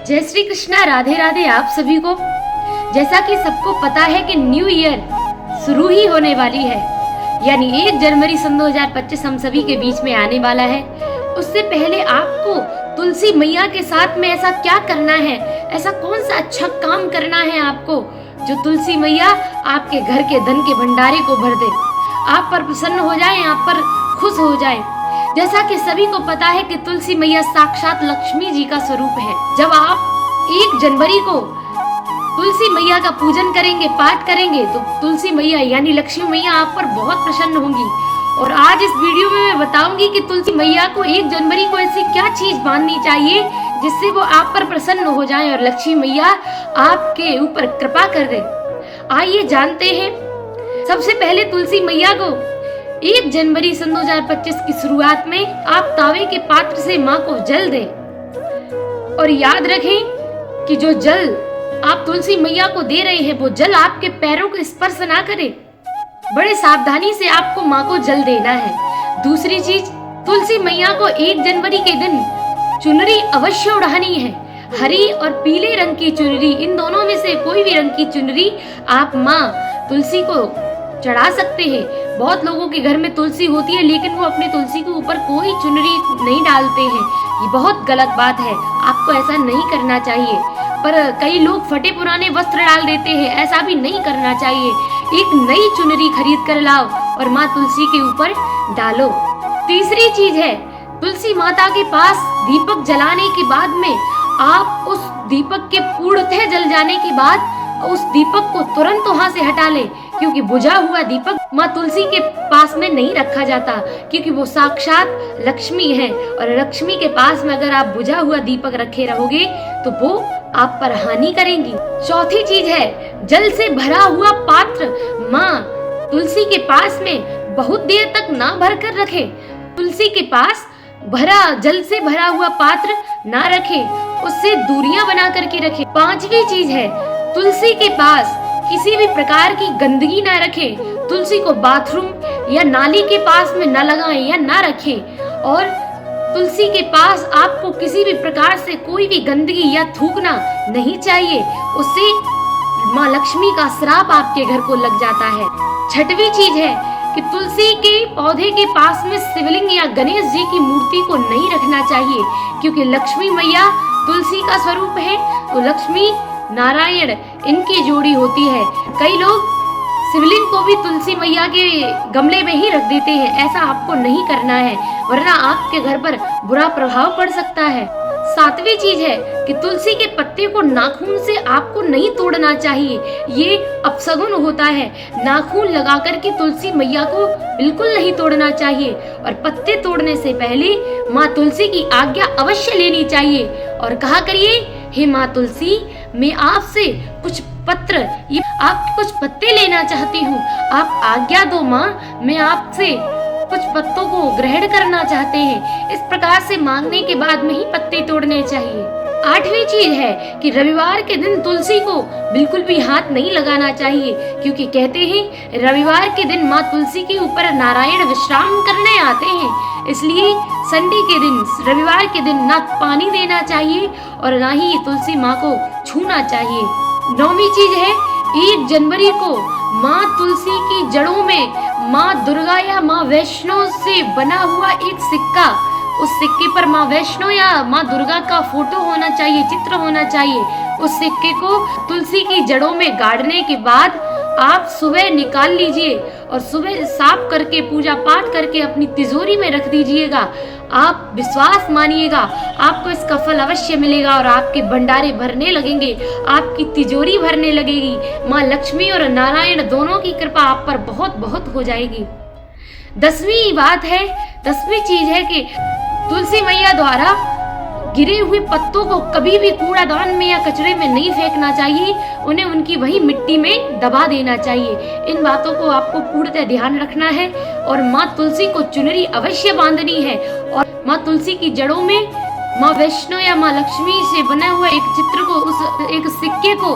जय श्री कृष्णा, राधे राधे आप सभी को। जैसा कि सबको पता है कि न्यू ईयर शुरू ही होने वाली है, यानी 1 जनवरी सन 2025 हम सभी के बीच में आने वाला है। उससे पहले आपको तुलसी मैया के साथ में ऐसा क्या करना है, ऐसा कौन सा अच्छा काम करना है आपको जो तुलसी मैया आपके घर के धन के भंडारे को भर दे, आप पर प्रसन्न हो जाए, आप पर खुश हो जाए। जैसा कि सभी को पता है कि तुलसी मैया साक्षात लक्ष्मी जी का स्वरूप है। जब आप 1 जनवरी को तुलसी मैया का पूजन करेंगे, पाठ करेंगे, तो तुलसी मैया यानी लक्ष्मी मैया आप पर बहुत प्रसन्न होंगी। और आज इस वीडियो में मैं बताऊंगी कि तुलसी मैया को 1 जनवरी को ऐसी क्या चीज माननी चाहिए जिससे वो आप पर प्रसन्न हो जाए और लक्ष्मी मैया आपके ऊपर कृपा कर दे। आइए जानते हैं। सबसे पहले तुलसी मैया को 1 जनवरी सन 2025 की शुरुआत में आप तावे के पात्र से माँ को जल दें और याद रखें कि जो जल आप तुलसी मैया को दे रहे हैं वो जल आपके पैरों को स्पर्श ना करे। बड़े सावधानी से आपको माँ को जल देना है। दूसरी चीज, तुलसी मैया को 1 जनवरी के दिन चुनरी अवश्य उड़ानी है। हरी और पीले रंग की चुनरी, इन दोनों में से कोई भी रंग की चुनरी आप माँ तुलसी को चढ़ा सकते हैं। बहुत लोगों के घर में तुलसी होती है लेकिन वो अपनी तुलसी के ऊपर कोई चुनरी नहीं डालते हैं। ये बहुत गलत बात है, आपको ऐसा नहीं करना चाहिए। पर कई लोग फटे पुराने वस्त्र डाल देते हैं, ऐसा भी नहीं करना चाहिए। एक नई चुनरी खरीद कर लाओ और माँ तुलसी के ऊपर डालो। तीसरी चीज है, तुलसी माता के पास दीपक जलाने के बाद में आप उस दीपक के पूर्णतः जल जाने के बाद उस दीपक को तुरंत वहां से हटा ले, क्योंकि बुझा हुआ दीपक माँ तुलसी के पास में नहीं रखा जाता, क्योंकि वो साक्षात लक्ष्मी है। और लक्ष्मी के पास में अगर आप बुझा हुआ दीपक रखे रहोगे तो वो आप पर हानि करेंगी। चौथी चीज है, जल से भरा हुआ पात्र माँ तुलसी के पास में बहुत देर तक ना भर कर रखे। तुलसी के पास जल से भरा हुआ पात्र ना रखे, उससे दूरियां बना करके रखे। पांचवी चीज है, तुलसी के पास किसी भी प्रकार की गंदगी ना रखें। तुलसी को बाथरूम या नाली के पास में ना लगाएं या ना रखें। और तुलसी के पास आपको किसी भी प्रकार से कोई भी गंदगी या थूकना नहीं चाहिए, उससे माँ लक्ष्मी का श्राप आपके घर को लग जाता है। छठवीं चीज है कि तुलसी के पौधे के पास में शिवलिंग या गणेश जी की मूर्ति को नहीं रखना चाहिए, क्योंकि लक्ष्मी मैया तुलसी का स्वरूप है तो लक्ष्मी नारायण इनकी जोड़ी होती है। कई लोग शिवलिंग को भी तुलसी मैया के गमले में ही रख देते हैं, ऐसा आपको नहीं करना है, वरना आपके घर पर बुरा प्रभाव पड़ सकता है। सातवीं चीज है कि तुलसी के पत्ते को नाखून से आपको नहीं तोड़ना चाहिए, ये अपशगुन होता है। नाखून लगा करके तुलसी मैया को बिल्कुल नहीं तोड़ना चाहिए। और पत्ते तोड़ने से पहले माँ तुलसी की आज्ञा अवश्य लेनी चाहिए और कहा करिए, हे माँ तुलसी, मैं आपसे कुछ आपके कुछ पत्ते लेना चाहती हूँ, आप आज्ञा दो माँ, मैं आपसे कुछ पत्तों को ग्रहण करना चाहते हैं। इस प्रकार से मांगने के बाद में ही पत्ते तोड़ने चाहिए। आठवीं चीज है कि रविवार के दिन तुलसी को बिल्कुल भी हाथ नहीं लगाना चाहिए, क्योंकि कहते हैं रविवार के दिन माँ तुलसी के ऊपर नारायण विश्राम करने आते हैं। इसलिए संडे के दिन, रविवार के दिन ना पानी देना चाहिए और ना ही तुलसी माँ को छूना चाहिए। 9वीं चीज है, 1 जनवरी को माँ तुलसी की जड़ों में माँ दुर्गा या माँ वैष्णो से बना हुआ एक सिक्का, उस सिक्के पर माँ वैष्णो या माँ दुर्गा का फोटो होना चाहिए, चित्र होना चाहिए। उस सिक्के को तुलसी की जड़ों में गाड़ने के बाद आप सुबह निकाल लीजिए और सुबह साफ करके पूजा पाठ करके अपनी तिजोरी में रख दीजिएगा। आप विश्वास मानिएगा, आपको इसका फल अवश्य मिलेगा और आपके भंडारे भरने लगेंगे, आपकी तिजोरी भरने लगेगी। माँ लक्ष्मी और नारायण दोनों की कृपा आप पर बहुत बहुत हो जाएगी। 10वीं बात है, 10वीं चीज है कि तुलसी मैया द्वारा गिरे हुए पत्तों को कभी भी कूड़ादान में या कचरे में नहीं फेंकना चाहिए, उन्हें उनकी वही मिट्टी में दबा देना चाहिए। इन बातों को आपको पूर्णतः ध्यान रखना है। और माँ तुलसी को चुनरी अवश्य बांधनी है और माँ तुलसी की जड़ों में माँ वैष्णो या माँ लक्ष्मी से बना हुआ एक चित्र को, उस एक सिक्के को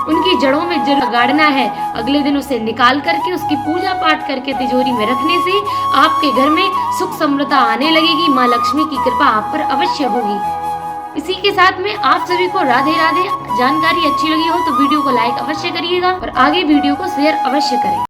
उनकी जड़ों में जरूर गाड़ना है। अगले दिन उसे निकाल करके उसकी पूजा पाठ करके तिजोरी में रखने से आपके घर में सुख समृद्धि आने लगेगी। माँ लक्ष्मी की कृपा आप पर अवश्य होगी। इसी के साथ में आप सभी को राधे राधे। जानकारी अच्छी लगी हो तो वीडियो को लाइक अवश्य करिएगा और आगे वीडियो को शेयर अवश्य करें।